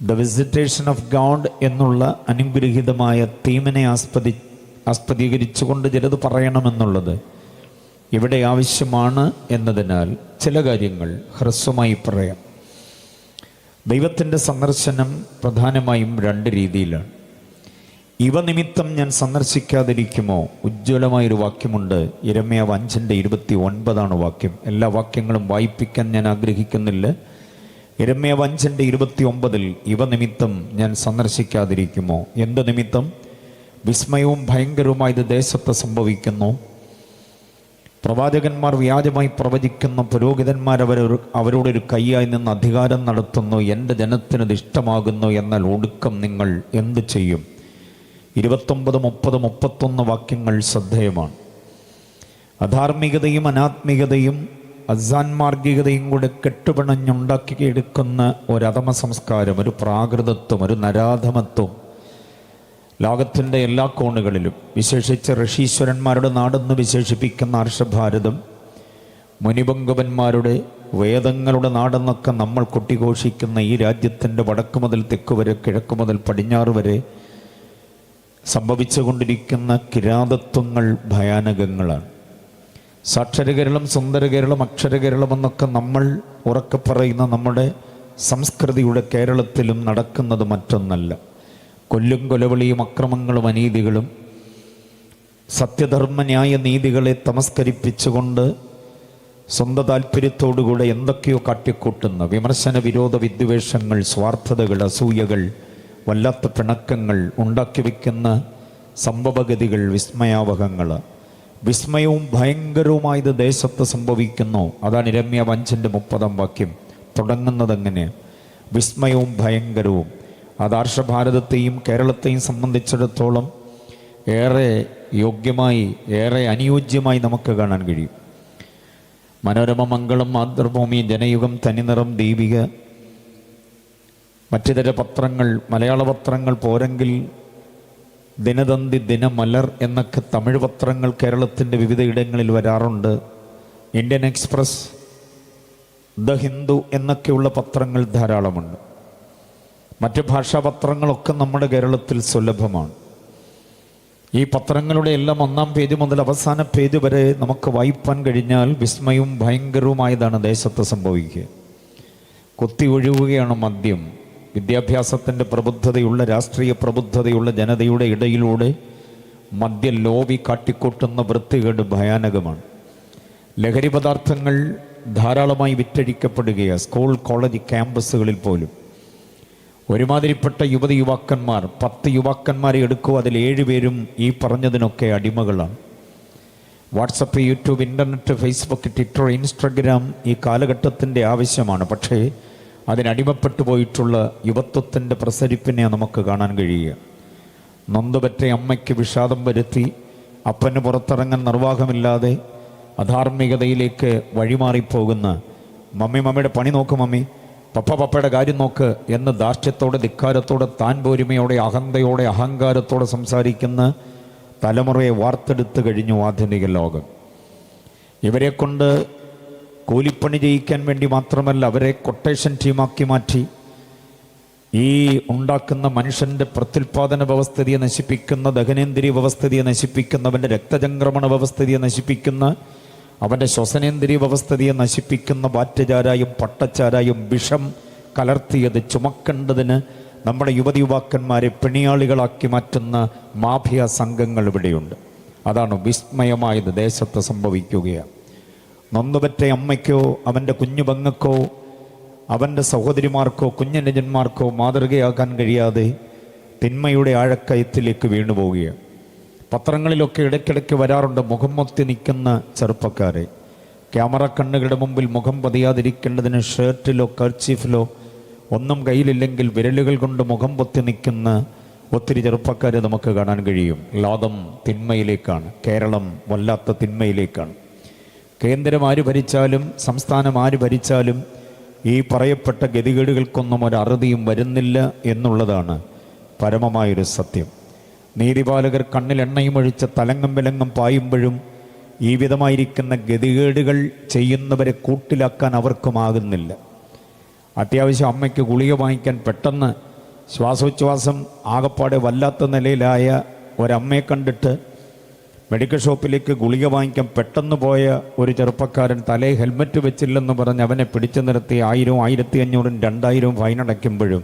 The visitation of God എന്നുള്ള അനുഗ്രഹീതമായ തീമിനെ ആസ്പദീകരിച്ചുകൊണ്ട് ചിലത് പറയണമെന്നുള്ളത് ഇവിടെ ആവശ്യമാണ് എന്നതിനാൽ ചില കാര്യങ്ങൾ ഹ്രസ്വമായി പറയാം. ദൈവത്തിൻ്റെ സന്ദർശനം പ്രധാനമായും രണ്ട് രീതിയിലാണ്. ഇവ നിമിത്തം ഞാൻ സന്ദർശിക്കാതിരിക്കുമോ? ഉജ്ജ്വലമായൊരു വാക്യമുണ്ട്. യിരെമ്യാവ് 5:29 വാക്യം. എല്ലാ വാക്യങ്ങളും വായിപ്പിക്കാൻ ഞാൻ ആഗ്രഹിക്കുന്നില്ല. യിരെമ്യാവ് 5:29 ഇവ നിമിത്തം ഞാൻ സന്ദർശിക്കാതിരിക്കുമോ? എന്ത് നിമിത്തം? വിസ്മയവും ഭയങ്കരവുമായത് ദേശത്ത് സംഭവിക്കുന്നു. പ്രവാചകന്മാർ വ്യാജമായി പ്രവചിക്കുന്നു. പുരോഹിതന്മാർ അവരോടൊരു കൈയായി നിന്ന് അധികാരം നടത്തുന്നു. എൻ്റെ ജനത്തിനത് ഇഷ്ടമാകുന്നു. എന്നാൽ ഒടുക്കം നിങ്ങൾ എന്ത് ചെയ്യും? 29, 30, 31 വാക്യങ്ങൾ ശ്രദ്ധേയമാണ്. അധാർമികതയും അനാത്മികതയും അസാൻമാർഗികതയും കൂടെ കെട്ടുപിണഞ്ഞുണ്ടാക്കിയെടുക്കുന്ന ഒരധമ സംസ്കാരം, ഒരു പ്രാകൃതത്വം, ഒരു നരാധമത്വം ലോകത്തിൻ്റെ എല്ലാ കോണുകളിലും, വിശേഷിച്ച് ഋഷീശ്വരന്മാരുടെ നാടെന്ന് വിശേഷിപ്പിക്കുന്ന ആർഷഭാരതം, മുനിപങ്കവന്മാരുടെ വേദങ്ങളുടെ നാടെന്നൊക്കെ നമ്മൾ കൊട്ടിഘോഷിക്കുന്ന ഈ രാജ്യത്തിൻ്റെ വടക്ക് മുതൽ തെക്ക് വരെ, കിഴക്ക് മുതൽ പടിഞ്ഞാറ് വരെ സംഭവിച്ചുകൊണ്ടിരിക്കുന്ന കിരാതത്വങ്ങൾ ഭയാനകങ്ങളാണ്. സാക്ഷരകേരളം, സുന്ദരകേരളം, അക്ഷരകേരളം എന്നൊക്കെ നമ്മൾ ഉറക്കെ പറയുന്ന നമ്മുടെ സംസ്കൃതിയുടെ കേരളത്തിലും നടക്കുന്നത് മറ്റൊന്നല്ല. കൊല്ലും കൊലവിളിയും അക്രമങ്ങളും അനീതികളും സത്യധർമ്മ ന്യായ നീതികളെ തമസ്കരിപ്പിച്ചുകൊണ്ട് സ്വന്തം താല്പര്യത്തോടുകൂടെ എന്തൊക്കെയോ കാട്ടിക്കൂട്ടുന്ന വിമർശന വിരോധ വിദ്വേഷങ്ങൾ, സ്വാർത്ഥതകൾ, അസൂയകൾ, വല്ലാത്ത പിണക്കങ്ങൾ ഉണ്ടാക്കി വയ്ക്കുന്ന സംഭവഗതികൾ വിസ്മയാവഹങ്ങൾ. വിസ്മയവും ഭയങ്കരവുമായത് ദേശത്ത് സംഭവിക്കുന്നു. അതാണ് യിരെമ്യാവ് 5:30 വാക്യം തുടങ്ങുന്നത്. എങ്ങനെ? വിസ്മയവും ഭയങ്കരവും. അത് ആർഷഭാരതത്തെയും കേരളത്തെയും സംബന്ധിച്ചിടത്തോളം ഏറെ യോഗ്യമായി, ഏറെ അനുയോജ്യമായി നമുക്ക് കാണാൻ കഴിയും. മനോരമ, മംഗളം, മാതൃഭൂമി, ജനയുഗം, തനിനിറം, ദീപിക, മറ്റിതര പത്രങ്ങൾ, മലയാള പത്രങ്ങൾ പോരെങ്കിൽ ദിനതന്തി, ദിനമലർ എന്നൊക്കെ തമിഴ് പത്രങ്ങൾ കേരളത്തിൻ്റെ വിവിധ ഇടങ്ങളിൽ വരാറുണ്ട്. ഇന്ത്യൻ എക്സ്പ്രസ്, ദ ഹിന്ദു എന്നൊക്കെയുള്ള പത്രങ്ങൾ ധാരാളമുണ്ട്. മറ്റ് ഭാഷാപത്രങ്ങളൊക്കെ നമ്മുടെ കേരളത്തിൽ സുലഭമാണ്. ഈ പത്രങ്ങളുടെ എല്ലാം 1-ാം പേജ് മുതൽ അവസാന പേജ് വരെ നമുക്ക് വായിപ്പാൻ കഴിഞ്ഞാൽ വിസ്മയവും ഭയങ്കരവുമായതാണ് ദേശത്ത് സംഭവിക്കുക. കുത്തി ഒഴുകുകയാണ് മദ്യം. വിദ്യാഭ്യാസത്തിൻ്റെ പ്രബുദ്ധതയുള്ള, രാഷ്ട്രീയ പ്രബുദ്ധതയുള്ള ജനതയുടെ ഇടയിലൂടെ മദ്യ ലോബി കാട്ടിക്കൂട്ടുന്ന വൃത്തികേട് ഭയാനകമാണ്. ലഹരി പദാർത്ഥങ്ങൾ ധാരാളമായി വിറ്റഴിക്കപ്പെടുകയാണ്. സ്കൂൾ, കോളേജ് ക്യാമ്പസുകളിൽ പോലും ഒരുമാതിരിപ്പെട്ട യുവതിയുവാക്കന്മാർ, 10 യുവാക്കന്മാരെ എടുക്കൂ, അതിൽ 7 പേരും ഈ പറഞ്ഞതിനൊക്കെ അടിമകളാണ്. WhatsApp, YouTube, internet, Facebook, Twitter, Instagram ഈ കാലഘട്ടത്തിൻ്റെ ആവശ്യമാണ്. പക്ഷേ അതിനടിമപ്പെട്ടു പോയിട്ടുള്ള യുവത്വത്തിൻ്റെ പ്രസരിപ്പിനെ നമുക്ക് കാണാൻ കഴിയുക. നൊന്തുപറ്റ അമ്മയ്ക്ക് വിഷാദം വരുത്തി അപ്പന് പുറത്തിറങ്ങാൻ നിർവാഹമില്ലാതെ അധാർമികതയിലേക്ക് വഴിമാറിപ്പോകുന്ന മമ്മിയുടെ പണി നോക്ക് മമ്മി, പപ്പയുടെ കാര്യം നോക്ക് എന്ന് ധാർഷ്ട്യത്തോടെ, ധിക്കാരത്തോടെ, താൻ പോരുമയോടെ, അഹന്തയോടെ, അഹങ്കാരത്തോടെ സംസാരിക്കുന്ന തലമുറയെ വാർത്തെടുത്തു കഴിഞ്ഞു ആധുനിക ലോകം. ഇവരെ കൊണ്ട് കൂലിപ്പണി ചെയ്യിക്കാൻ വേണ്ടി മാത്രമല്ല, അവരെ കൊട്ടേഷൻ ടീമാക്കി മാറ്റി ഈ ഉണ്ടാക്കുന്ന മനുഷ്യൻ്റെ പ്രത്യുൽപാദന വ്യവസ്ഥിതിയെ നശിപ്പിക്കുന്ന, ദഹനേന്ദ്രിയ വ്യവസ്ഥിതിയെ നശിപ്പിക്കുന്ന, അവൻ്റെ രക്തചംക്രമണ വ്യവസ്ഥിതിയെ നശിപ്പിക്കുന്ന, അവൻ്റെ ശ്വസനേന്ദ്രിയ വ്യവസ്ഥിതിയെ നശിപ്പിക്കുന്ന ബാറ്റചാരായും പട്ടച്ചാരായും വിഷം കലർത്തിയത് ചുമക്കേണ്ടതിന് നമ്മുടെ യുവതിയുവാക്കന്മാരെ പിണിയാളികളാക്കി മാറ്റുന്ന മാഫിയ സംഘങ്ങൾ ഇവിടെയുണ്ട്. അതാണ് വിസ്മയമായത് ദേശത്ത് സംഭവിക്കുകയാണ്. നൊന്നുപറ്റ അമ്മയ്ക്കോ അവൻ്റെ കുഞ്ഞു പെങ്ങൾക്കോ അവൻ്റെ സഹോദരിമാർക്കോ കുഞ്ഞനുജന്മാർക്കോ മാതൃകയാക്കാൻ കഴിയാതെ തിന്മയുടെ ആഴക്കയത്തിലേക്ക് വീണുപോവുകയാണ്. പത്രങ്ങളിലൊക്കെ ഇടയ്ക്കിടയ്ക്ക് വരാറുണ്ട് മുഖം മൊത്തി നിൽക്കുന്ന ചെറുപ്പക്കാരെ. ക്യാമറ കണ്ണുകളുടെ മുമ്പിൽ മുഖം പതിയാതിരിക്കേണ്ടതിന് ഷർട്ടിലോ കർച്ചീഫിലോ ഒന്നും കയ്യിലില്ലെങ്കിൽ വിരലുകൾ കൊണ്ട് മുഖം പൊത്തി നിൽക്കുന്ന ഒത്തിരി ചെറുപ്പക്കാരെ നമുക്ക് കാണാൻ കഴിയും. ലോകം തിന്മയിലേക്കാണ്. കേരളം വല്ലാത്ത തിന്മയിലേക്കാണ്. കേന്ദ്രം ആര് ഭരിച്ചാലും സംസ്ഥാനം ആര് ഭരിച്ചാലും ഈ പറയപ്പെട്ട ഗതികേടുകൾക്കൊന്നും ഒരറുതിയും വരുന്നില്ല എന്നുള്ളതാണ് പരമമായൊരു സത്യം. നീതിപാലകർ കണ്ണിൽ എണ്ണയും ഒഴിച്ച് തലങ്ങും വിലങ്ങും പായുമ്പോഴും ഈ വിധമായിരിക്കുന്ന ഗതികേടുകൾ ചെയ്യുന്നവരെ കൂട്ടിലാക്കാൻ അവർക്കുമാകുന്നില്ല. അത്യാവശ്യം അമ്മയ്ക്ക് ഗുളിക വാങ്ങിക്കാൻ പെട്ടെന്ന് ശ്വാസോച്ഛ്വാസം ആകപ്പാടെ വല്ലാത്ത നിലയിലായ ഒരമ്മയെ കണ്ടിട്ട് മെഡിക്കൽ ഷോപ്പിലേക്ക് ഗുളിക വാങ്ങിക്കാൻ പെട്ടെന്ന് പോയ ഒരു ചെറുപ്പക്കാരൻ തലയിൽ ഹെൽമറ്റ് വെച്ചില്ലെന്ന് പറഞ്ഞ് അവനെ പിടിച്ചു നിർത്തി 1000, 1500, 2000 ഫൈൻ അടയ്ക്കുമ്പോഴും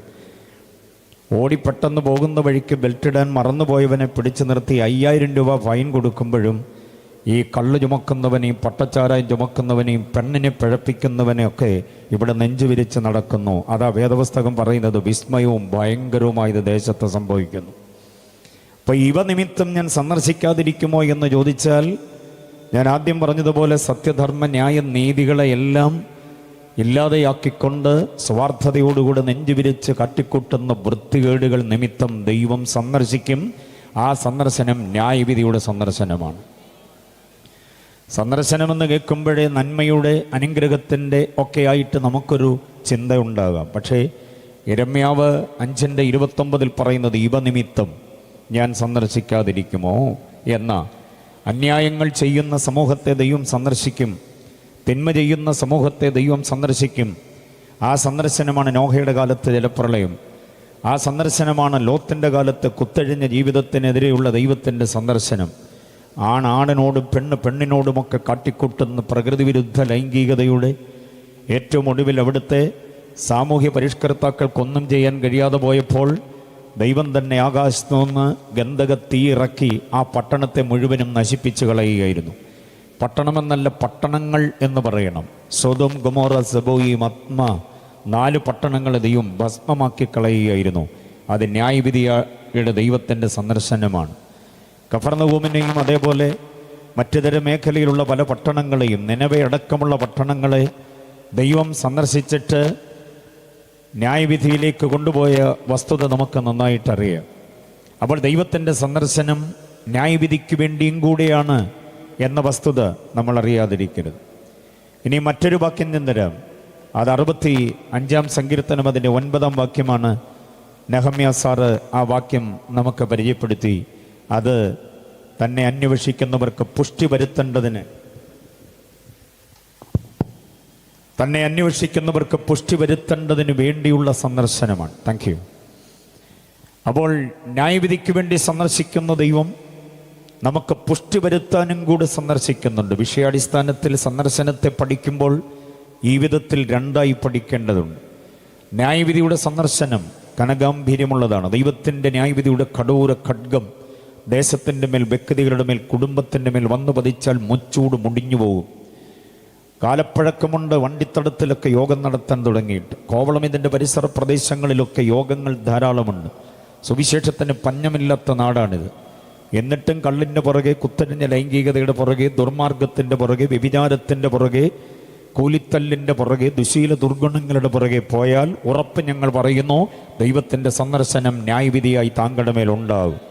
ഓടി പെട്ടെന്ന് പോകുന്ന വഴിക്ക് ബെൽറ്റ് ഇടാൻ മറന്നുപോയവനെ പിടിച്ചു നിർത്തി 5000 രൂപ ഫൈൻ കൊടുക്കുമ്പോഴും ഈ കള്ള് ചുമക്കുന്നവനെയും പട്ടച്ചാരായം ചുമക്കുന്നവനെയും പെണ്ണിനെ പിഴപ്പിക്കുന്നവനെയൊക്കെ ഇവിടെ നെഞ്ചുവിരിച്ച് നടക്കുന്നു. അതാ വേദപുസ്തകം പറയുന്നത് വിസ്മയവും ഭയങ്കരവുമായത് ദേശത്ത് സംഭവിക്കുന്നു. അപ്പോൾ ഇവ നിമിത്തം ഞാൻ സന്ദർശിക്കാതിരിക്കുമോ എന്ന് ചോദിച്ചാൽ, ഞാൻ ആദ്യം പറഞ്ഞതുപോലെ സത്യധർമ്മ ന്യായ നീതികളെ എല്ലാം ഇല്ലാതെയാക്കിക്കൊണ്ട് സ്വാർത്ഥതയോടുകൂടെ നെഞ്ചുവിരിച്ച് കാട്ടിക്കൂട്ടുന്ന വൃത്തികേടുകൾ നിമിത്തം ദൈവം സന്ദർശിക്കും. ആ സന്ദർശനം ന്യായവിധിയുടെ സന്ദർശനമാണ്. സന്ദർശനമെന്ന് കേൾക്കുമ്പോഴേ നന്മയുടെ അനുഗ്രഹത്തിൻ്റെ ഒക്കെ ആയിട്ട് നമുക്കൊരു ചിന്ത ഉണ്ടാകാം. പക്ഷേ യിരെമ്യാവ് 5:29 പറയുന്നത് ഇവ നിമിത്തം ഞാൻ സന്ദർശിക്കാതിരിക്കുമോ എന്ന. അന്യായങ്ങൾ ചെയ്യുന്ന സമൂഹത്തെ ദൈവം സന്ദർശിക്കും, തിന്മ ചെയ്യുന്ന സമൂഹത്തെ ദൈവം സന്ദർശിക്കും. ആ സന്ദർശനമാണ് നോഹയുടെ കാലത്ത് ജലപ്രളയം. ആ സന്ദർശനമാണ് ലോത്തിൻ്റെ കാലത്ത് കുത്തഴിഞ്ഞ ജീവിതത്തിനെതിരെയുള്ള ദൈവത്തിൻ്റെ സന്ദർശനം. ആണിനോടും പെണ്ണിനോടുമൊക്കെ കാട്ടിക്കൂട്ടുന്ന പ്രകൃതി വിരുദ്ധ ലൈംഗികതയുടെ ഏറ്റവും ഒടുവിൽ അവിടുത്തെ സാമൂഹ്യ പരിഷ്കർത്താക്കൾക്കൊന്നും ചെയ്യാൻ കഴിയാതെ പോയപ്പോൾ ദൈവം തന്നെ ആകാശത്തു നിന്ന് ഗന്ധക തീയിറക്കി ആ പട്ടണത്തെ മുഴുവനും നശിപ്പിച്ചു കളയുകയായിരുന്നു. പട്ടണമെന്നല്ല, പട്ടണങ്ങൾ എന്ന് പറയണം. സൊദോം, ഗൊമോറ, സെബോയിം, അദ്മ 4 പട്ടണങ്ങളെ ദൈവം ഭസ്മമാക്കി കളയുകയായിരുന്നു. അത് ന്യായവിധിയുടെ ദൈവത്തിൻ്റെ സന്ദർശനമാണ്. കഫർന്നഹൂമിനെയും അതേപോലെ മറ്റുതര മേഖലയിലുള്ള പല പട്ടണങ്ങളെയും, നിനവെ അടക്കമുള്ള പട്ടണങ്ങളെ ദൈവം സന്ദർശിച്ചിട്ട് ന്യായവിധിയിലേക്ക് കൊണ്ടുപോയ വസ്തുത നമുക്ക് നന്നായിട്ടറിയാം. അപ്പോൾ ദൈവത്തിൻ്റെ സന്ദർശനം ന്യായവിധിക്ക് വേണ്ടിയും കൂടെയാണ് എന്ന വസ്തുത നമ്മൾ അറിയാതിരിക്കരുത്. ഇനി മറ്റൊരു വാക്യം ഞാൻ തരാം. അത് 65-ാം സങ്കീർത്തനം അതിൻ്റെ 9-ാം വാക്യമാണ്. നെഹമ്യാ സാറ് ആ വാക്യം നമുക്ക് പരിചയപ്പെടുത്തി. അത് തന്നെ അന്വേഷിക്കുന്നവർക്ക് പുഷ്ടി വരുത്തേണ്ടതിന്, തന്നെ അന്വേഷിക്കുന്നവർക്ക് പുഷ്ടി വരുത്തേണ്ടതിന് വേണ്ടിയുള്ള സന്ദർശനമാണ്. Thank you. അപ്പോൾ ന്യായവിധിക്ക് വേണ്ടി സന്ദർശിക്കുന്ന ദൈവം നമുക്ക് പുഷ്ടി വരുത്താനും കൂടെ സന്ദർശിക്കുന്നുണ്ട്. വിഷയാടിസ്ഥാനത്തിൽ സന്ദർശനത്തെ പഠിക്കുമ്പോൾ ഈ വിധത്തിൽ 2ആയി പഠിക്കേണ്ടതുണ്ട്. ന്യായവിധിയുടെ സന്ദർശനം കനഗാംഭീര്യമുള്ളതാണ്. ദൈവത്തിൻ്റെ ന്യായവിധിയുടെ കടൂര ഖഡ്ഗം ദേശത്തിൻ്റെ മേൽ, വ്യക്തികളുടെ മേൽ, കുടുംബത്തിൻ്റെ മേൽ വന്നു പതിച്ചാൽ മുച്ചൂട് മുടിഞ്ഞു പോകും. കാലപ്പഴക്കമുണ്ട്. വണ്ടിത്തടത്തിലൊക്കെ യോഗം നടത്താൻ തുടങ്ങിയിട്ട്, കോവളം ഇതിൻ്റെ പരിസര പ്രദേശങ്ങളിലൊക്കെ യോഗങ്ങൾ ധാരാളമുണ്ട്. സുവിശേഷത്തിന് പഞ്ഞമില്ലാത്ത നാടാണിത്. എന്നിട്ടും കള്ളിൻ്റെ പുറകെ, കുത്തരിഞ്ഞ ലൈംഗികതയുടെ പുറകെ, ദുർമാർഗത്തിൻ്റെ പുറകെ, വ്യഭിചാരത്തിൻ്റെ പുറകെ, കൂലിത്തല്ലിൻ്റെ പുറകെ, ദുശീല ദുർഗുണങ്ങളുടെ പുറകെ പോയാൽ ഉറപ്പ് ഞങ്ങൾ പറയുന്നു, ദൈവത്തിൻ്റെ സന്ദർശനം ന്യായവിധിയായി താങ്കളുടെ മേലുണ്ടാകും.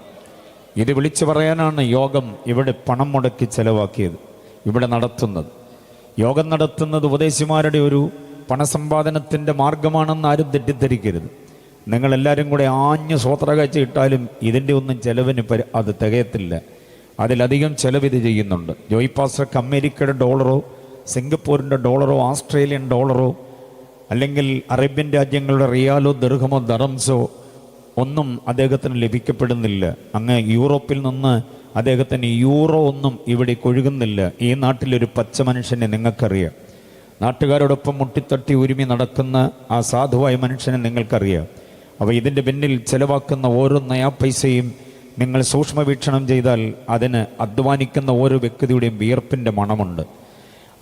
ഇത് വിളിച്ചു പറയാനാണ് യോഗം ഇവിടെ പണം മുടക്കി ചെലവാക്കിയത്, ഇവിടെ നടത്തുന്നത്. യോഗം നടത്തുന്നത് ഉപദേശിമാരുടെ ഒരു പണസമ്പാദനത്തിൻ്റെ മാർഗമാണെന്ന് ആരും തെറ്റിദ്ധരിക്കരുത്. നിങ്ങളെല്ലാവരും കൂടെ ആഞ്ഞ് സ്വോത്രകാഴ്ച ഇട്ടാലും ഇതിൻ്റെ ഒന്നും ചെലവിന് അത് തികയത്തില്ല. അതിലധികം ചെലവിത് ചെയ്യുന്നുണ്ട്. ജോയ് പാസ്റ്റർക്ക് അമേരിക്കയുടെ ഡോളറോ, സിംഗപ്പൂരിൻ്റെ ഡോളറോ, ഓസ്ട്രേലിയൻ ഡോളറോ, അല്ലെങ്കിൽ അറേബ്യൻ രാജ്യങ്ങളുടെ റിയാലോ, ദിർഹമോ, ദറംസോ ഒന്നും അദ്ദേഹത്തിന് ലഭിക്കപ്പെടുന്നില്ല. അങ്ങ് യൂറോപ്പിൽ നിന്ന് അദ്ദേഹത്തിന് യൂറോ ഒന്നും ഇവിടെ കൊഴുകുന്നില്ല. ഈ നാട്ടിലൊരു പച്ച മനുഷ്യനെ നിങ്ങൾക്കറിയാം. നാട്ടുകാരോടൊപ്പം മുട്ടിത്തട്ടി ഉരുമി നടക്കുന്ന ആ സാധുവായ മനുഷ്യനെ നിങ്ങൾക്കറിയാം. അപ്പോൾ ഇതിൻ്റെ പിന്നിൽ ചിലവാക്കുന്ന ഓരോ നയാ പൈസയും നിങ്ങൾ സൂക്ഷ്മവീക്ഷണം ചെയ്താൽ അതിന് അധ്വാനിക്കുന്ന ഓരോ വ്യക്തിയുടെയും വിയർപ്പിൻ്റെ മണമുണ്ട്.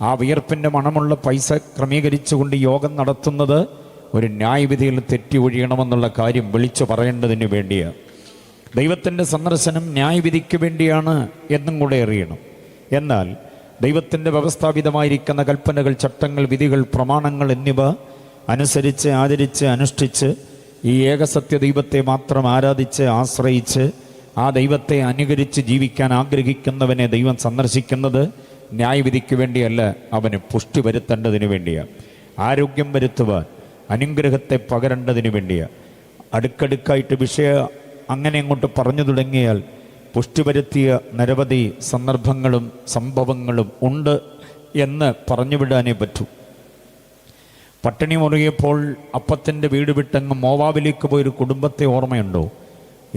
ആ വിയർപ്പിൻ്റെ മണമുള്ള പൈസ ക്രമീകരിച്ചുകൊണ്ട് യോഗം നടത്തുന്നത് ഒരു ന്യായവിധിയിൽ തെറ്റി ഒഴിയണമെന്നുള്ള കാര്യം വിളിച്ചു പറയേണ്ടതിന് വേണ്ടിയാണ്. ദൈവത്തിൻ്റെ സന്ദർശനം ന്യായവിധിക്ക് വേണ്ടിയാണ് എന്നും കൂടെ അറിയണം. എന്നാൽ ദൈവത്തിൻ്റെ വ്യവസ്ഥാപിതമായിരിക്കുന്ന കൽപ്പനകൾ, ചട്ടങ്ങൾ, വിധികൾ, പ്രമാണങ്ങൾ എന്നിവ അനുസരിച്ച്, ആചരിച്ച്, അനുഷ്ഠിച്ച് ഈ ഏകസത്യ ദൈവത്തെ മാത്രം ആരാധിച്ച്, ആശ്രയിച്ച് ആ ദൈവത്തെ അനുകരിച്ച് ജീവിക്കാൻ ആഗ്രഹിക്കുന്നവനെ ദൈവം സന്ദർശിക്കുന്നത് ന്യായവിധിക്ക് വേണ്ടിയല്ല, അവന് പുഷ്ടി വരുത്തേണ്ടതിന് വേണ്ടിയാണ്. ആരോഗ്യം വരുത്തുവാൻ, അനുഗ്രഹത്തെ പകരേണ്ടതിന് വേണ്ടിയാണ്. അടുക്കടുക്കായിട്ട് വിഷയം അങ്ങനെ അങ്ങോട്ട് പറഞ്ഞു തുടങ്ങിയാൽ പുഷ്ടി വരുത്തിയ നിരവധി സന്ദർഭങ്ങളും സംഭവങ്ങളും ഉണ്ട് എന്ന് പറഞ്ഞുവിടാനേ പറ്റൂ. പട്ടിണി മുറുകിയപ്പോൾ അപ്പത്തിൻ്റെ വീട് വിട്ടങ്ങ് മോവാബിലേക്ക് പോയൊരു കുടുംബത്തെ ഓർമ്മയുണ്ടോ?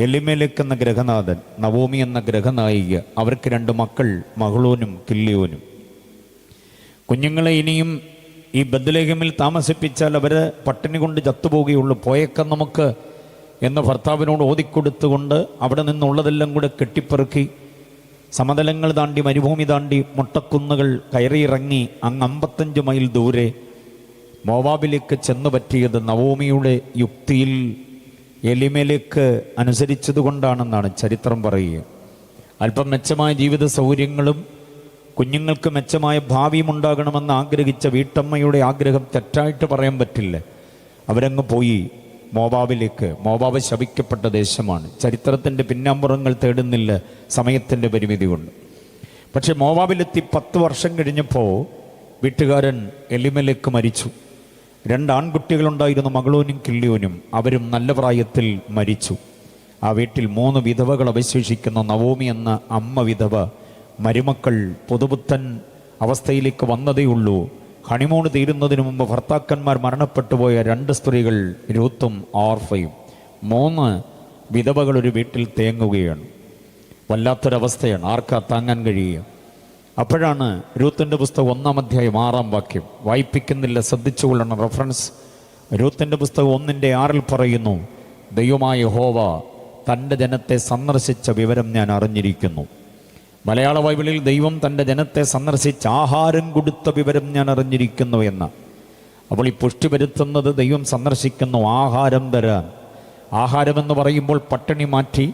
എലിമേലെക്ക് എന്ന ഗ്രഹനാഥൻ, നവോമി എന്ന ഗ്രഹനായിക, അവർക്ക് 2 മക്കൾ, മഹ്ളോനും കില്യോനും. കുഞ്ഞുങ്ങളെ ഇനിയും ഈ ബത്ലഹേമിൽ താമസിപ്പിച്ചാൽ അവർ പട്ടിണി കൊണ്ട് ചത്തുപോകുകയുള്ളൂ, പോയേക്കാം നമുക്ക് എന്ന് ഭർത്താവിനോട് ഓതിക്കൊടുത്തുകൊണ്ട് അവിടെ നിന്നുള്ളതെല്ലാം കൂടെ കെട്ടിപ്പെറുക്കി സമതലങ്ങൾ താണ്ടി മരുഭൂമി താണ്ടി മുട്ടക്കുന്നുകൾ കയറിയിറങ്ങി അങ്ങ് 55 മൈൽ ദൂരെ മോവാബിലേക്ക് ചെന്നു പറ്റിയത് നവോമിയുടെ യുക്തിയിൽ എലിമേലേക്ക് അനുസരിച്ചതുകൊണ്ടാണെന്നാണ് ചരിത്രം പറയുക. അല്പം മെച്ചമായ ജീവിത സൗകര്യങ്ങളും കുഞ്ഞുങ്ങൾക്ക് മെച്ചമായ ഭാവിയും ഉണ്ടാകണമെന്ന് ആഗ്രഹിച്ച വീട്ടമ്മയുടെ ആഗ്രഹം തെറ്റായിട്ട് പറയാൻ പറ്റില്ല. അവരങ്ങ് പോയി മോവാബിലേക്ക്. മോവാബ് ശപിക്കപ്പെട്ട ദേശമാണ്. ചരിത്രത്തിൻ്റെ പിന്നാമ്പുറങ്ങൾ തേടുന്നില്ല സമയത്തിൻ്റെ പരിമിതി കൊണ്ട്. പക്ഷെ മോവാബിലെത്തി 10 വർഷം കഴിഞ്ഞപ്പോൾ വീട്ടുകാരൻ എലിമേലേക്ക് മരിച്ചു. 2 ആൺകുട്ടികളുണ്ടായിരുന്നു, മഹ്ളോനും കില്യോനും. അവരും നല്ല പ്രായത്തിൽ മരിച്ചു. ആ വീട്ടിൽ 3 വിധവകൾ അവശേഷിക്കുന്ന നവോമി എന്ന അമ്മ വിധവ. മരുമക്കൾ പുതുപുത്തൻ അവസ്ഥയിലേക്ക് വന്നതേയുള്ളൂ. ഹണിമൂൺ തീരുന്നതിന് മുമ്പ് ഭർത്താക്കന്മാർ മരണപ്പെട്ടുപോയ 2 സ്ത്രീകൾ, രൂത്തും ഓർഫയും. 3 വിധവകൾ ഒരു വീട്ടിൽ തേങ്ങുകയാണ്. വല്ലാത്തൊരവസ്ഥയാണ്. ആർക്കാ താങ്ങാൻ കഴിയുക? അപ്പോഴാണ് രൂത്തിൻ്റെ പുസ്തകം 1-ാം അധ്യായം 6-ാം വാക്യം. വായിപ്പിക്കുന്നില്ല, ശ്രദ്ധിച്ചുകൊള്ളണം. റെഫറൻസ് രൂത്തിൻ്റെ പുസ്തകം 1:6 പറയുന്നു, ദൈവമായ യഹോവ തൻ്റെ ജനത്തെ സന്ദർശിച്ച വിവരം ഞാൻ അറിഞ്ഞിരിക്കുന്നു. മലയാള ബൈബിളിൽ ദൈവം തൻ്റെ ജനത്തെ സന്ദർശിച്ച് ആഹാരം കൊടുത്ത വിവരം ഞാൻ അറിഞ്ഞിരിക്കുന്നു എന്ന്. അപ്പോൾ ഈ പുഷ്ടി വരുത്തുന്നത് ദൈവം സന്ദർശിക്കുന്നു ആഹാരം തരാൻ. ആഹാരമെന്ന് പറയുമ്പോൾ പട്ടിണി മാറ്റി,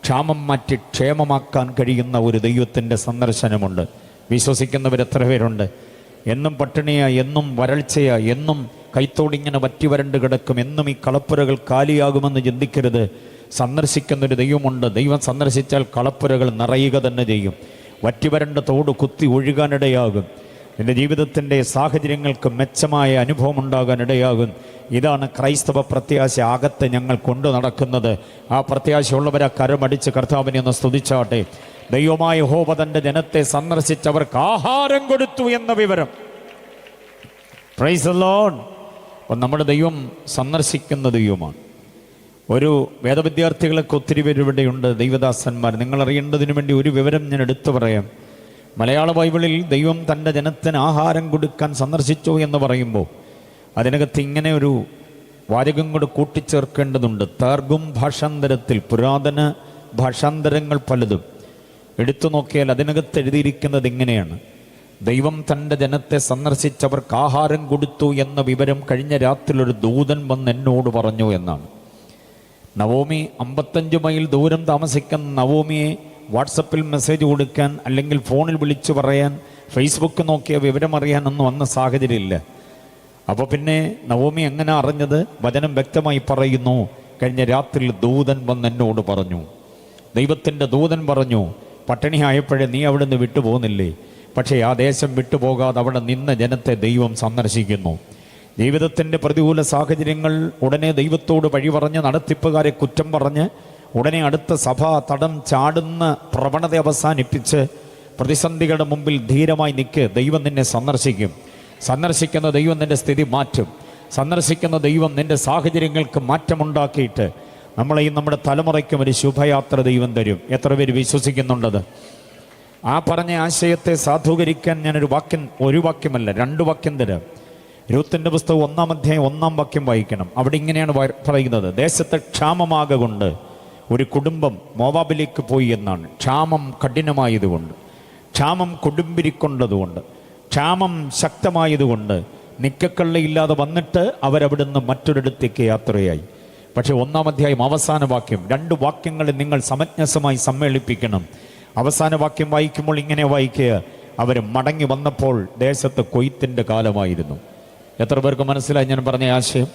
ക്ഷാമം മാറ്റി ക്ഷേമമാക്കാൻ കഴിയുന്ന ഒരു ദൈവത്തിൻ്റെ സന്ദർശനമുണ്ട്. വിശ്വസിക്കുന്നവർ എത്ര പേരുണ്ട്? എന്നും പട്ടിണിയാ, എന്നും വരൾച്ചയാ, എന്നും കൈത്തോടിങ്ങനെ വറ്റി വരണ്ട് കിടക്കും, എന്നും ഈ കളപ്പുരകൾ കാലിയാകുമെന്ന് ചിന്തിക്കരുത്. സന്ദർശിക്കുന്നൊരു ദൈവമുണ്ട്. ദൈവം സന്ദർശിച്ചാൽ കളപ്പുരകൾ നിറയുക തന്നെ ചെയ്യും. വറ്റിവരണ്ട തോട് കുത്തി ഒഴുകാനിടയാകും. എൻ്റെ ജീവിതത്തിൻ്റെ സാഹചര്യങ്ങൾക്ക് മെച്ചമായ അനുഭവം ഉണ്ടാകാനിടയാകും. ഇതാണ് ക്രൈസ്തവ പ്രത്യാശ അകത്ത് ഞങ്ങൾ കൊണ്ടു നടക്കുന്നത്. ആ പ്രത്യാശയുള്ളവരെ കരമടിച്ച് കർത്താവിനെ ഒന്ന് സ്തുതിച്ചാട്ടെ. ദൈവമായ യഹോവ തൻ്റെ ജനത്തെ സന്ദർശിച്ച് അവർക്ക് ആഹാരം കൊടുത്തു എന്ന വിവരം. Praise the Lord. അപ്പം നമ്മുടെ ദൈവം സന്ദർശിക്കുന്ന ദൈവമാണ്. ഒരു വേദവിദ്യാർത്ഥികളൊക്കെ ഒത്തിരി പേര് ഇവിടെയുണ്ട്, ദൈവദാസന്മാർ. നിങ്ങൾ അറിയേണ്ടതിനു വേണ്ടി ഒരു വിവരം ഞാൻ എടുത്തു പറയാം. മലയാള ബൈബിളിൽ ദൈവം തൻ്റെ ജനത്തിന് ആഹാരം കൊടുക്കാൻ സന്ദർശിച്ചു എന്ന് പറയുമ്പോൾ അതിനകത്ത് ഇങ്ങനെ ഒരു വാചകം കൂടെ കൂട്ടിച്ചേർക്കേണ്ടതുണ്ട്. തർഗും ഭാഷാന്തരത്തിൽ, പുരാതന ഭാഷാന്തരങ്ങൾ പലതും എടുത്തു നോക്കിയാൽ അതിനകത്ത് എഴുതിയിരിക്കുന്നത് ഇങ്ങനെയാണ്: ദൈവം തൻ്റെ ജനത്തെ സന്ദർശിച്ചവർക്ക് ആഹാരം കൊടുത്തു എന്ന വിവരം കഴിഞ്ഞ രാത്രി ഒരു ദൂതൻ വന്ന് എന്നോട് പറഞ്ഞു എന്നാണ്. നവോമി 55 മൈൽ ദൂരം താമസിക്കുന്ന നവോമിയെ വാട്സപ്പിൽ മെസ്സേജ് കൊടുക്കാൻ, അല്ലെങ്കിൽ ഫോണിൽ വിളിച്ചു പറയാൻ, ഫേസ്ബുക്ക് നോക്കിയ വിവരമറിയാനൊന്നും വന്ന സാഹചര്യമില്ല. അപ്പോൾ പിന്നെ നവോമി എങ്ങനെ അറിഞ്ഞത്? വചനം വ്യക്തമായി പറയുന്നു, കഴിഞ്ഞ രാത്രിയിൽ ദൂതൻ വന്ന് എന്നോട് പറഞ്ഞു. ദൈവത്തിൻ്റെ ദൂതൻ പറഞ്ഞു, പട്ടിണി ആയപ്പോഴേ നീ അവിടെ നിന്ന് വിട്ടുപോകുന്നില്ലേ? പക്ഷേ ആ ദേശം വിട്ടുപോകാതെ അവിടെ നിന്ന ജനത്തെ ദൈവം സന്ദർശിക്കുന്നു. ജീവിതത്തിൻ്റെ പ്രതികൂല സാഹചര്യങ്ങൾ ഉടനെ ദൈവത്തോട് വഴി പറഞ്ഞ്, നടത്തിപ്പുകാരെ കുറ്റം പറഞ്ഞ്, ഉടനെ അടുത്ത സഭാ തടം ചാടുന്ന പ്രവണത അവസാനിപ്പിച്ച് പ്രതിസന്ധികളുടെ മുമ്പിൽ ധീരമായി നിൽക്ക്. ദൈവം നിന്നെ സന്ദർശിക്കും. സന്ദർശിക്കുന്ന ദൈവം നിൻ്റെ സ്ഥിതി മാറ്റും. സന്ദർശിക്കുന്ന ദൈവം നിൻ്റെ സാഹചര്യങ്ങൾക്ക് മാറ്റമുണ്ടാക്കിയിട്ട് നമ്മളെയും നമ്മുടെ തലമുറയ്ക്കും ഒരു ശുഭയാത്ര ദൈവം തരും. എത്ര പേര് വിശ്വസിക്കുന്നുണ്ടത്? ആ പറഞ്ഞ ആശയത്തെ സാധൂകരിക്കാൻ ഞാനൊരു വാക്യമല്ല 2 വാക്യം തരാം. രൂത്തിന്റെ പുസ്തകം 1-ാം അധ്യായം 1-ാം വാക്യം വായിക്കണം. അവിടെ ഇങ്ങനെയാണ് പറയുന്നത്: ദേശത്തെ ക്ഷാമമാകൊണ്ട് ഒരു കുടുംബം മോവാബിലേക്ക് പോയി എന്നാണ്. ക്ഷാമം കഠിനമായതുകൊണ്ട്, ക്ഷാമം കൊടുമ്പിരിക്കൊണ്ടതുകൊണ്ട്, ക്ഷാമം ശക്തമായതുകൊണ്ട് നിക്കക്കള്ളിയില്ലാതെ വന്നിട്ട് അവരവിടുന്ന് മറ്റൊരിടത്തേക്ക് യാത്രയായി. പക്ഷെ 1-ാം അധ്യായം അവസാന വാക്യം, 2 വാക്യങ്ങളെ നിങ്ങൾ സമഞ്ജസമായി സമ്മേളിപ്പിക്കണം. അവസാന വാക്യം വായിക്കുമ്പോൾ ഇങ്ങനെ വായിക്കുക: അവർ മടങ്ങി വന്നപ്പോൾ ദേശത്ത് കൊയ്ത്തിൻ്റെ കാലമായിരുന്നു. എത്ര പേർക്ക് മനസ്സിലായി ഞാൻ പറഞ്ഞ ആശയം?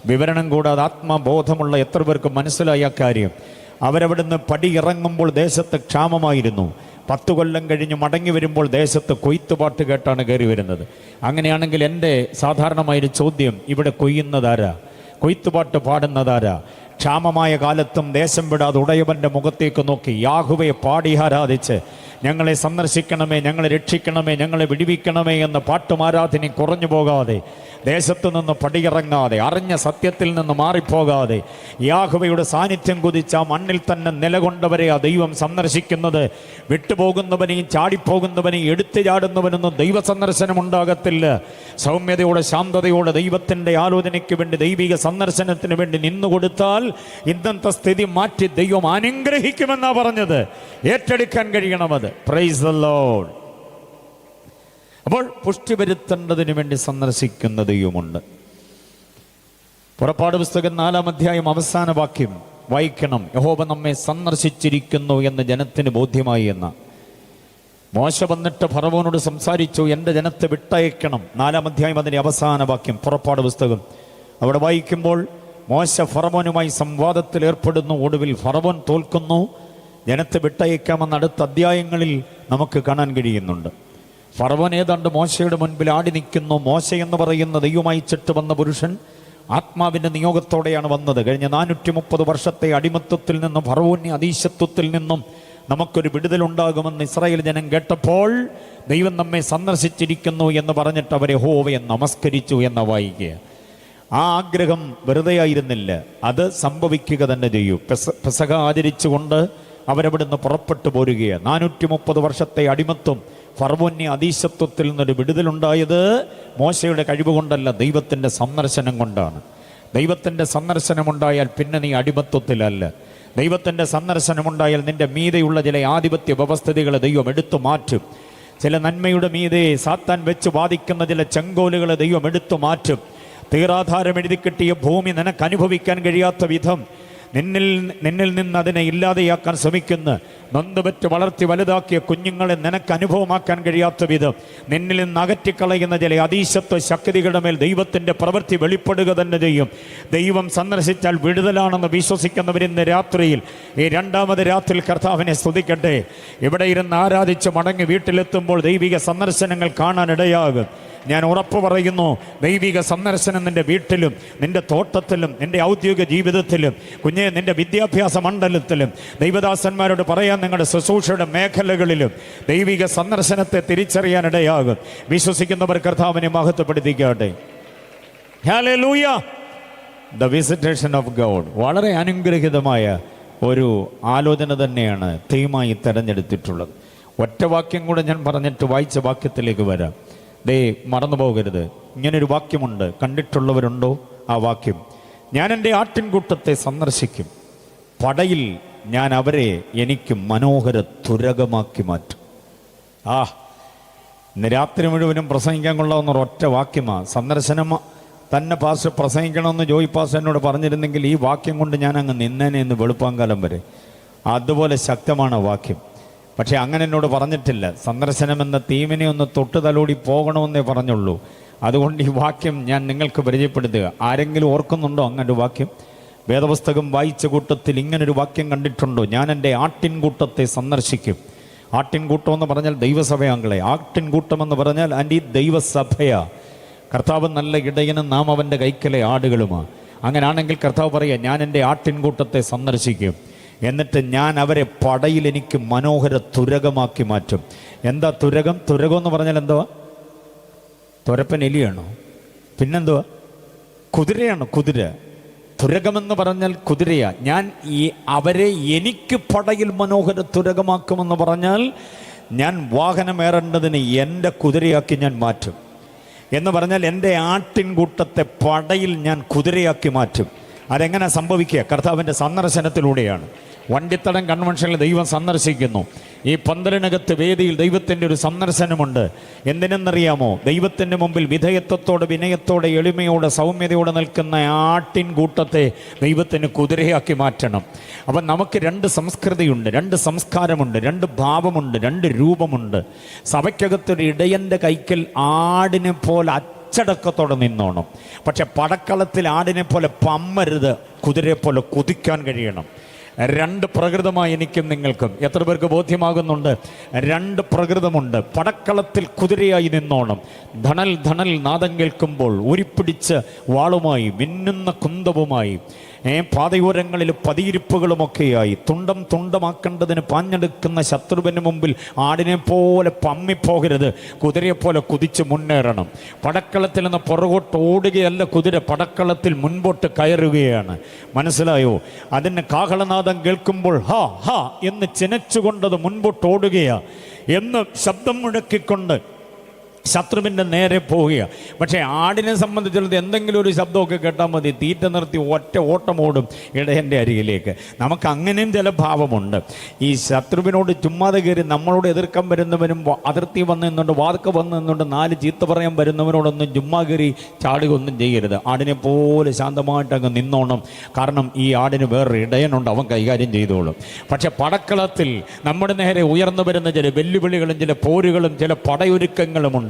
വിവരണം കൂടാതെ ആത്മബോധമുള്ള എത്ര പേർക്ക് മനസ്സിലായ കാര്യം? അവരവിടുന്ന് പടിയിറങ്ങുമ്പോൾ ദേശത്ത് ക്ഷാമമായിരുന്നു. 10 കൊല്ലം കഴിഞ്ഞ് മടങ്ങി വരുമ്പോൾ ദേശത്ത് കൊയ്ത്തുപാട്ട് കേട്ടാണ് കയറി വരുന്നത്. അങ്ങനെയാണെങ്കിൽ എൻ്റെ സാധാരണമായൊരു ചോദ്യം, ഇവിടെ കൊയ്യുന്നതാരാ? കൊയ്ത്തുപാട്ട് പാടുന്നതാരാ? ക്ഷാമമായ കാലത്തും ദേശം വിടാതെ ഉടയവൻ്റെ മുഖത്തേക്ക് നോക്കി യാഹുവയെ പാടി ആരാധിച്ച് ഞങ്ങളെ സന്ദർശിക്കണമേ, ഞങ്ങളെ രക്ഷിക്കണമേ, ഞങ്ങളെ വിടുവിക്കണമേ എന്ന പാട്ടും ആരാധനയും കുറഞ്ഞു പോകാതെ, ദേശത്തു നിന്ന് പടിയിറങ്ങാതെ, അറിഞ്ഞ സത്യത്തിൽ നിന്ന് മാറിപ്പോകാതെ, യാഹോവയുടെ സാന്നിധ്യം കുതിച്ച് ആ മണ്ണിൽ തന്നെ നിലകൊണ്ടവരെ ആ ദൈവം സന്ദർശിക്കുന്നത്. വിട്ടുപോകുന്നവനെയും ചാടിപ്പോകുന്നവനെയും എടുത്തു ചാടുന്നവനൊന്നും ദൈവ സന്ദർശനം ഉണ്ടാകത്തില്ല. സൗമ്യതയോടെ, ശാന്തതയോടെ ദൈവത്തിൻ്റെ ആലോചനയ്ക്ക് വേണ്ടി, ദൈവിക സന്ദർശനത്തിന് വേണ്ടി നിന്നുകൊടുത്താൽ ഇന്നത്തെ സ്ഥിതി മാറ്റി ദൈവം അനുഗ്രഹിക്കുമെന്നാണ് പറഞ്ഞത്. ഏറ്റെടുക്കാൻ കഴിയണമത്. Praise the Lord. അപ്പോൾ പുഷ്ടി വരുത്തേണ്ടതിന് വേണ്ടി സന്ദർശിക്കുന്ന ദൈവമുണ്ട്. പുറപ്പാട് പുസ്തകം 4-ാം അധ്യായം അവസാന വാക്യം വായിക്കണം. യഹോവ നമ്മെ സന്ദർശിച്ചിരിക്കുന്നു എന്ന് ജനത്തിന് ബോധ്യമായി എന്ന. മോശ വന്നിട്ട് ഫറവോനോട് സംസാരിച്ചു, എൻ്റെ ജനത്തെ വിട്ടയക്കണം. 4-ാം അധ്യായം അതിൻ്റെ അവസാന വാക്യം പുറപ്പാട് പുസ്തകം. അവിടെ വായിക്കുമ്പോൾ മോശ ഫറവോനുമായി സംവാദത്തിൽ ഏർപ്പെടുന്നു. ഒടുവിൽ ഫറവോൻ തോൽക്കുന്നു. ജനത്തെ വിട്ടയക്കാമെന്ന് അടുത്ത അധ്യായങ്ങളിൽ നമുക്ക് കാണാൻ കഴിയുന്നുണ്ട്. ഫറവോൻ ഏതാണ്ട് മോശയുടെ മുൻപിൽ ആടി നിൽക്കുന്നു. മോശ എന്ന് പറയുന്ന ദൈവമായി ചുറ്റു വന്ന പുരുഷൻ ആത്മാവിൻ്റെ നിയോഗത്തോടെയാണ് വന്നത്. കഴിഞ്ഞ 430 വർഷത്തെ അടിമത്വത്തിൽ നിന്നും, ഫറവോന്യ അധീശത്വത്തിൽ നിന്നും നമുക്കൊരു വിടുതലുണ്ടാകുമെന്ന് ഇസ്രായേൽ ജനം കേട്ടപ്പോൾ ദൈവം നമ്മെ സന്ദർശിച്ചിരിക്കുന്നു എന്ന് പറഞ്ഞിട്ട് അവരെ യഹോവയെ നമസ്കരിച്ചു എന്ന വായിക്കുക. ആ ആഗ്രഹം വെറുതെ ആയിരുന്നില്ല, അത് സംഭവിക്കുക തന്നെ ചെയ്യൂ. പെസഹ ആചരിച്ചുകൊണ്ട് അവരവിടുന്ന് പുറപ്പെട്ടു പോരുകയാണ്. 430 വർഷത്തെ അടിമത്വം, ഫറവോന്യ അധീശത്വത്തിൽ നിന്നൊരു വിടുതലുണ്ടായത് മോശയുടെ കഴിവ് കൊണ്ടല്ല, ദൈവത്തിൻ്റെ സന്ദർശനം കൊണ്ടാണ്. ദൈവത്തിൻ്റെ സന്ദർശനമുണ്ടായാൽ പിന്നെ നീ അടിമത്വത്തിലല്ല. ദൈവത്തിൻ്റെ സന്ദർശനമുണ്ടായാൽ നിന്റെ മീതെയുള്ള ചില ആധിപത്യ വ്യവസ്ഥിതികളെ ദൈവം എടുത്തു മാറ്റും. ചില നന്മയുടെ മീതെ സാത്താൻ വെച്ച് വാദിക്കുന്ന ചില ചെങ്കോലുകളെ ദൈവം എടുത്തു മാറ്റും. തീരാധാരം എഴുതി കിട്ടിയ ഭൂമി നിനക്ക് അനുഭവിക്കാൻ കഴിയാത്ത വിധം നിന്നിൽ നിന്ന് അതിനെ ഇല്ലാതെയാക്കാൻ ശ്രമിക്കുന്ന, നൊന്തുപറ്റ് വളർത്തി വലുതാക്കിയ കുഞ്ഞുങ്ങളെ നിനക്ക് അനുഭവമാക്കാൻ കഴിയാത്ത വിധം നിന്നിൽ നിന്ന് അകറ്റിക്കളയുന്ന ചില അതീശത്വ ശക്തികളുടെ മേൽ ദൈവത്തിൻ്റെ പ്രവൃത്തി വെളിപ്പെടുക തന്നെ ചെയ്യും. ദൈവം സന്ദർശിച്ചാൽ വിടുതലാണെന്ന് വിശ്വസിക്കുന്നവരിന്ന് രാത്രിയിൽ, ഈ 2ാമത് രാത്രിയിൽ കർത്താവിനെ സ്തുതിക്കട്ടെ. ഇവിടെ ഇരുന്ന് ആരാധിച്ച് മടങ്ങി വീട്ടിലെത്തുമ്പോൾ ദൈവിക സന്ദർശനങ്ങൾ കാണാനിടയാകും. ഞാൻ ഉറപ്പ് പറയുന്നു, ദൈവിക സന്ദർശനം നിൻ്റെ വീട്ടിലും, നിൻ്റെ തോട്ടത്തിലും, നിൻ്റെ ഔദ്യോഗിക ജീവിതത്തിലും, കുഞ്ഞെ നിൻ്റെ വിദ്യാഭ്യാസ മണ്ഡലത്തിലും, ദൈവദാസന്മാരോട് പറയാൻ നിങ്ങളുടെ ശുശ്രൂഷയുടെ മേഖലകളിലും ദൈവിക സന്ദർശനത്തെ തിരിച്ചറിയാനിടയാകും. വിശ്വസിക്കുന്നവർ കർത്താവിനെ മഹത്വപ്പെടുത്തിക്കട്ടെ. ഹല്ലേലൂയ. ദ വിസിറ്റേഷൻ ഓഫ് ഗോഡ് വളരെ അനുഗ്രഹീതമായ ഒരു ആലോചന തന്നെയാണ് തീമായി തിരഞ്ഞെടുത്തിട്ടുള്ളത്. ഒറ്റ വാക്യം കൂടെ ഞാൻ പറഞ്ഞിട്ട് വായിച്ച വാക്യത്തിലേക്ക് വരാം. മറന്നു പോകരുത്. ഇങ്ങനൊരു വാക്യമുണ്ട്, കണ്ടിട്ടുള്ളവരുണ്ടോ ആ വാക്യം? ഞാൻ എൻ്റെ ആട്ടിൻകൂട്ടത്തെ സന്ദർശിക്കും, പടയിൽ ഞാൻ അവരെ എനിക്ക് മനോഹര തുരകമാക്കി മാറ്റും. ഇന്ന് രാത്രി മുഴുവനും പ്രസംഗിക്കാൻ കൊള്ളാവുന്ന ഒരൊറ്റ വാക്യമാണ്. സന്ദർശനം തന്നെ പാസ്റ്റർ പ്രസംഗിക്കണമെന്ന് ജോയി പാസ്റ്റർ എന്നോട് പറഞ്ഞിരുന്നെങ്കിൽ ഈ വാക്യം കൊണ്ട് ഞാൻ അങ്ങ് നിന്നേനെ എന്ന് വെളുപ്പാങ്കാലം വരെ. അതുപോലെ ശക്തമാണ് വാക്യം. പക്ഷേ അങ്ങനെ എന്നോട് പറഞ്ഞിട്ടില്ല. സന്ദർശനം എന്ന തീമിനെ ഒന്ന് തൊട്ട് തലോടി പോകണമെന്നേ പറഞ്ഞുള്ളൂ. അതുകൊണ്ട് ഈ വാക്യം ഞാൻ നിങ്ങൾക്ക് പരിചയപ്പെടുത്തുക. ആരെങ്കിലും ഓർക്കുന്നുണ്ടോ അങ്ങനൊരു വാക്യം? വേദപുസ്തകം വായിച്ച കൂട്ടത്തിൽ ഇങ്ങനൊരു വാക്യം കണ്ടിട്ടുണ്ടോ? ഞാൻ എൻ്റെ ആട്ടിൻകൂട്ടത്തെ സന്ദർശിക്കും. ആട്ടിൻകൂട്ടം എന്ന് പറഞ്ഞാൽ ദൈവസഭയാങ്കളെ. ആട്ടിൻകൂട്ടമെന്ന് പറഞ്ഞാൽ ആൻറ്റി ദൈവസഭയാ. കർത്താവ് നല്ല ഇടയനും നാം അവൻ്റെ കൈക്കലെ ആടുകളുമാണ്. അങ്ങനാണെങ്കിൽ കർത്താവ് പറയുക, ഞാൻ എൻ്റെ ആട്ടിൻകൂട്ടത്തെ സന്ദർശിക്കും, എന്നിട്ട് ഞാൻ അവരെ പടയിൽ എനിക്ക് മനോഹര തുരകമാക്കി മാറ്റും. എന്താ തുരകം? തുരകം എന്ന് പറഞ്ഞാൽ എന്തുവാ? തുരപ്പൻ എലിയാണോ? പിന്നെന്തുവാ? കുതിരയാണ്. കുതിര. തുരകമെന്ന് പറഞ്ഞാൽ കുതിരയാ. ഞാൻ അവരെ എനിക്ക് പടയിൽ മനോഹര തുരകമാക്കുമെന്ന് പറഞ്ഞാൽ ഞാൻ വാഹനമേറേണ്ടതിന് എൻ്റെ കുതിരയാക്കി ഞാൻ മാറ്റും എന്ന് പറഞ്ഞാൽ എൻ്റെ ആട്ടിൻകൂട്ടത്തെ പടയിൽ ഞാൻ കുതിരയാക്കി മാറ്റും. അതെങ്ങനെ സംഭവിക്കുക? കർത്താവിൻ്റെ സന്ദർശനത്തിലൂടെയാണ്. വണ്ടിത്തടം കൺവെൻഷനിൽ ദൈവം സന്ദർശിക്കുന്നു. ഈ പന്തലിനകത്ത് വേദിയിൽ ദൈവത്തിൻ്റെ ഒരു സന്ദർശനമുണ്ട്. എന്തിനെന്നറിയാമോ? ദൈവത്തിൻ്റെ മുമ്പിൽ വിധേയത്വത്തോടെ, വിനയത്തോടെ, എളിമയോടെ, സൗമ്യതയോടെ നിൽക്കുന്ന ആട്ടിൻകൂട്ടത്തെ ദൈവത്തിന് കുതിരയാക്കി മാറ്റണം. അപ്പം നമുക്ക് 2 സംസ്കൃതിയുണ്ട്, 2 സംസ്കാരമുണ്ട്, 2 ഭാവമുണ്ട്, 2 രൂപമുണ്ട്. സഭയ്ക്കകത്തൊരു ഇടയൻ്റെ കൈക്കൽ ആടിനെ പോലെ അച്ചടക്കത്തോടെ നിന്നോണം. പക്ഷെ പടക്കളത്തിൽ ആടിനെ പോലെ പമ്മരുത്, കുതിരയെ പോലെ കുതിക്കാൻ കഴിയണം. 2 പ്രകൃതമായി എനിക്കും നിങ്ങൾക്കും. എത്ര പേർക്ക് ബോധ്യമാകുന്നുണ്ട്? 2 പ്രകൃതമുണ്ട്. പടക്കളത്തിൽ കുതിരയായി നിന്നോണം. ധണൽ ധണൽ നാദം കേൾക്കുമ്പോൾ ഉരിപ്പിടിച്ച് വാളുമായി, മിന്നുന്ന കുന്തവുമായി, പാതയോരങ്ങളിൽ പതിയിരിപ്പുകളുമൊക്കെയായി തുണ്ടമാക്കേണ്ടതിന് പാഞ്ഞെടുക്കുന്ന ശത്രുവിന് മുമ്പിൽ ആടിനെ പോലെ പമ്മിപ്പോകരുത്, കുതിരയെപ്പോലെ കുതിച്ച് മുന്നേറണം. പടക്കളത്തിൽ നിന്ന് പുറകോട്ട് ഓടുകയല്ല കുതിര, പടക്കളത്തിൽ മുൻപോട്ട് കയറുകയാണ്. മനസ്സിലായോ? അതിന് കാഹളനാദം കേൾക്കുമ്പോൾ ഹാ ഹാ എന്ന് ചിനച്ചുകൊണ്ടത് മുൻപോട്ട് ഓടുകയാ എന്ന് ശബ്ദം മുഴക്കിക്കൊണ്ട് ശത്രുവിൻ്റെ നേരെ പോവുകയാണ്. പക്ഷേ ആടിനെ സംബന്ധിച്ചുള്ളത് എന്തെങ്കിലും ഒരു ശബ്ദമൊക്കെ കേട്ടാൽ മതി, തീറ്റ നിർത്തി ഒറ്റ ഓട്ടമോടും ഇടയൻ്റെ അരികിലേക്ക്. നമുക്ക് അങ്ങനെയും ചില ഭാവമുണ്ട്. ഈ ശത്രുവിനോട് ചുമ്മാതെ കയറി നമ്മളോട് എതിർക്കാൻ വരുന്നവനും അതിർത്തി വന്നു നിന്നുണ്ട്, വാതൊക്കെ വന്നു നിന്നുണ്ട്, 4 ചീത്ത പറയാൻ വരുന്നവനോടൊന്നും ചുമ്മാ കയറി ചാടുക ഒന്നും ചെയ്യരുത്. ആടിനെ പോലെ ശാന്തമായിട്ട് അങ്ങ് നിന്നോണം. കാരണം ഈ ആടിന് വേറൊരു ഇടയനുണ്ട്, അവൻ കൈകാര്യം ചെയ്തോളും. പക്ഷെ പടക്കളത്തിൽ നമ്മുടെ നേരെ ഉയർന്നു വരുന്ന ചില വെല്ലുവിളികളും ചില പോരുകളും ചില പടയൊരുക്കങ്ങളുമുണ്ട്.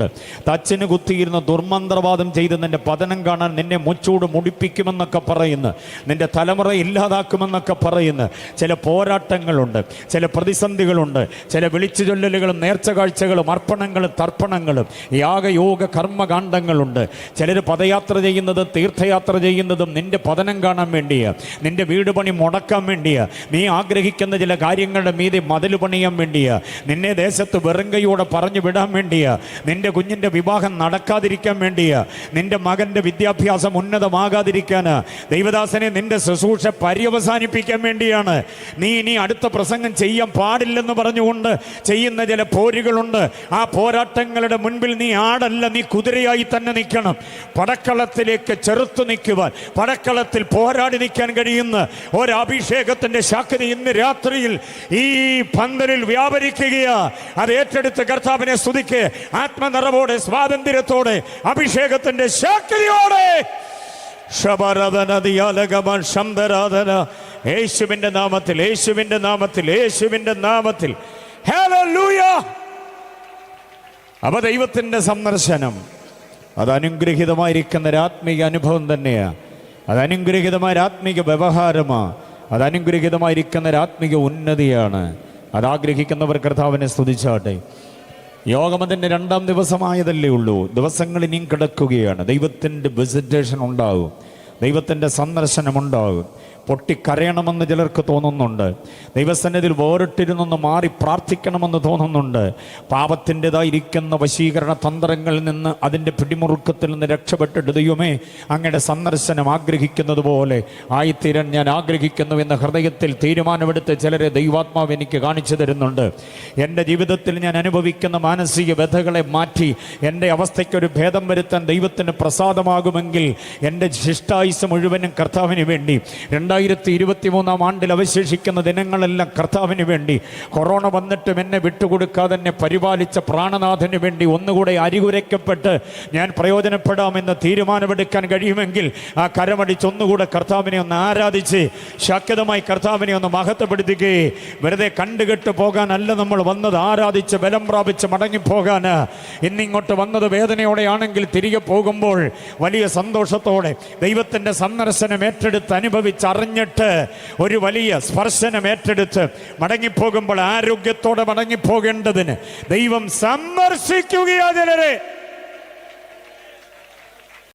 തച്ചിന് കുത്തിയിരുന്ന ദുർമന്ത്രവാദം ചെയ്ത് നിന്റെ പതനം കാണാൻ നിന്നെ മുച്ചൂട് മുടിപ്പിക്കുമെന്നൊക്കെ പറയുന്നു, നിന്റെ തലമുറ ഇല്ലാതാക്കുമെന്നൊക്കെ പറയുന്നു. ചില പോരാട്ടങ്ങളുണ്ട്, ചില പ്രതിസന്ധികളുണ്ട്, ചില വിളിച്ചു ചൊല്ലലുകളും നേർച്ച കാഴ്ചകളും അർപ്പണങ്ങളും തർപ്പണങ്ങളും യാഗയോഗ കർമ്മകാണ്ഡങ്ങളുണ്ട്. ചിലർ പദയാത്ര ചെയ്യുന്നതും തീർത്ഥയാത്ര ചെയ്യുന്നതും നിന്റെ പതനം കാണാൻ വേണ്ടിയാ, നിന്റെ വീട് പണി മുടക്കാൻ വേണ്ടിയാ, നീ ആഗ്രഹിക്കുന്ന ചില കാര്യങ്ങളുടെ മീതെ മതിൽ പണിയാൻ വേണ്ടിയാ, നിന്നെ ദേശത്ത് വെറുങ്കയോടെ പറഞ്ഞു വിടാൻ വേണ്ടിയാ, നിന്റെ കുഞ്ഞിൻ്റെ വിവാഹം നടക്കാതിരിക്കാൻ വേണ്ടിയാ, നിന്റെ മകൻ്റെ വിദ്യാഭ്യാസം ഉന്നതമാകാതിരിക്കാന്, ദൈവദാസനെ നിന്റെ ശുശ്രൂഷ പര്യവസാനിപ്പിക്കാൻ വേണ്ടിയാണ്. നീ ഇനി അടുത്ത പ്രസംഗം ചെയ്യാൻ പാടില്ലെന്ന് പറഞ്ഞുകൊണ്ട് ചെയ്യുന്ന ചില പോരുകളുണ്ട്. ആ പോരാട്ടങ്ങളുടെ മുൻപിൽ നീ ആടല്ല, നീ കുതിരയായി തന്നെ നിൽക്കണം. പടക്കളത്തിലേക്ക് ചെറുത്തു നിൽക്കുവാൻ, പടക്കളത്തിൽ പോരാടി നിൽക്കാൻ കഴിയുന്ന ഒരഭിഷേകത്തിൻ്റെ ശക്തി ഇന്ന് രാത്രിയിൽ ഈ പന്തലിൽ വ്യാപരിക്കുകയാ. അത് ഏറ്റെടുത്ത് കർത്താവിനെ സ്തുതിക്ക്. ആത്മനിറവോടെ, സ്വാതന്ത്ര്യത്തോടെ, അഭിഷേകത്തിന്റെ ശക്തിയോടെ യേശുവിന്റെ നാമത്തിൽ, യേശുവിന്റെ നാമത്തിൽ, യേശുവിന്റെ നാമത്തിൽ. ഹല്ലേലൂയ. അപ്പൊ ദൈവത്തിന്റെ സന്ദർശനം അത് അനുഗ്രഹീതമായിരിക്കുന്ന ആത്മീയ അനുഭവം തന്നെയാണ്. അത് അനുഗ്രഹീതമായ ആത്മീയ വ്യവഹാരമാണ്. അത് അനുഗ്രഹീതമായിരിക്കുന്ന ആത്മീയ ഉന്നതിയാണ്. അതാഗ്രഹിക്കുന്നവർ കർത്താവിനെ സ്തുതിച്ചാട്ടെ. യോഗമതിൻ്റെ 2ാം ദിവസമായതല്ലേ ഉള്ളൂ. ദിവസങ്ങൾ ഇനിയും കിടക്കുകയാണ്. ദൈവത്തിൻ്റെ വിസിറ്റേഷൻ ഉണ്ടാകും, ദൈവത്തിൻ്റെ സന്ദർശനം ഉണ്ടാകും. പൊട്ടിക്കരയണമെന്ന് ചിലർക്ക് തോന്നുന്നുണ്ട്. ദൈവസന്നിധിയിൽ വേറിട്ടിരുന്നൊന്ന് മാറി പ്രാർത്ഥിക്കണമെന്ന് തോന്നുന്നുണ്ട്. പാപത്തിൻ്റെതായിരിക്കുന്ന വശീകരണ തന്ത്രങ്ങളിൽ നിന്ന്, അതിൻ്റെ പിടിമുറുക്കത്തിൽ നിന്ന് രക്ഷപ്പെട്ടിട്ട് ദൈവമേ അങ്ങയുടെ സന്ദർശനം ആഗ്രഹിക്കുന്നത് പോലെ ആയിത്തീരാൻ ഞാൻ ആഗ്രഹിക്കുന്നു എന്ന ഹൃദയത്തിൽ തീരുമാനമെടുത്ത് ചിലരെ ദൈവാത്മാവ് എനിക്ക് കാണിച്ചു തരുന്നുണ്ട്. എൻ്റെ ജീവിതത്തിൽ ഞാൻ അനുഭവിക്കുന്ന മാനസിക വ്യഥകളെ മാറ്റി എൻ്റെ അവസ്ഥയ്ക്കൊരു ഭേദം വരുത്താൻ ദൈവത്തിന് പ്രസാദമാകുമെങ്കിൽ എൻ്റെ ശിഷ്ടായുസ് മുഴുവനും കർത്താവിന് വേണ്ടി 2023 ആണ്ടിൽ അവശേഷിക്കുന്ന ദിനങ്ങളെല്ലാം കർത്താവിന് വേണ്ടി, കൊറോണ വന്നിട്ടും എന്നെ വിട്ടുകൊടുക്കാതെ എന്നെ പരിപാലിച്ച പ്രാണനാഥന് വേണ്ടി ഒന്നുകൂടെ അരികുരയ്ക്കപ്പെട്ട് ഞാൻ പ്രയോജനപ്പെടാമെന്ന് തീരുമാനമെടുക്കാൻ കഴിയുമെങ്കിൽ ആ കരമടിച്ച് ഒന്നുകൂടെ കർത്താവിനെ ഒന്ന് ആരാധിച്ച് ശക്തമായി കർത്താവിനെ ഒന്ന് മഹത്വപ്പെടുത്തുകയെ. വെറുതെ കണ്ടുകെട്ട് പോകാനല്ല നമ്മൾ വന്നത്, ആരാധിച്ച് ബലം പ്രാപിച്ച് മടങ്ങിപ്പോകാന്. ഇന്നിങ്ങോട്ട് വന്നത് വേദനയോടെയാണെങ്കിൽ തിരികെ പോകുമ്പോൾ വലിയ സന്തോഷത്തോടെ ദൈവത്തിൻ്റെ സന്ദർശനം ഏറ്റെടുത്ത് അനുഭവിച്ചറിഞ്ഞിട്ട് ഒരു വലിയ സ്പർശനം ഏറ്റെടുത്ത് മടങ്ങിപ്പോകുമ്പോൾ ആരോഗ്യത്തോടെ മടങ്ങിപ്പോകേണ്ടതിന് ദൈവം സന്ദർശിക്കുകയാ ചിലരെ.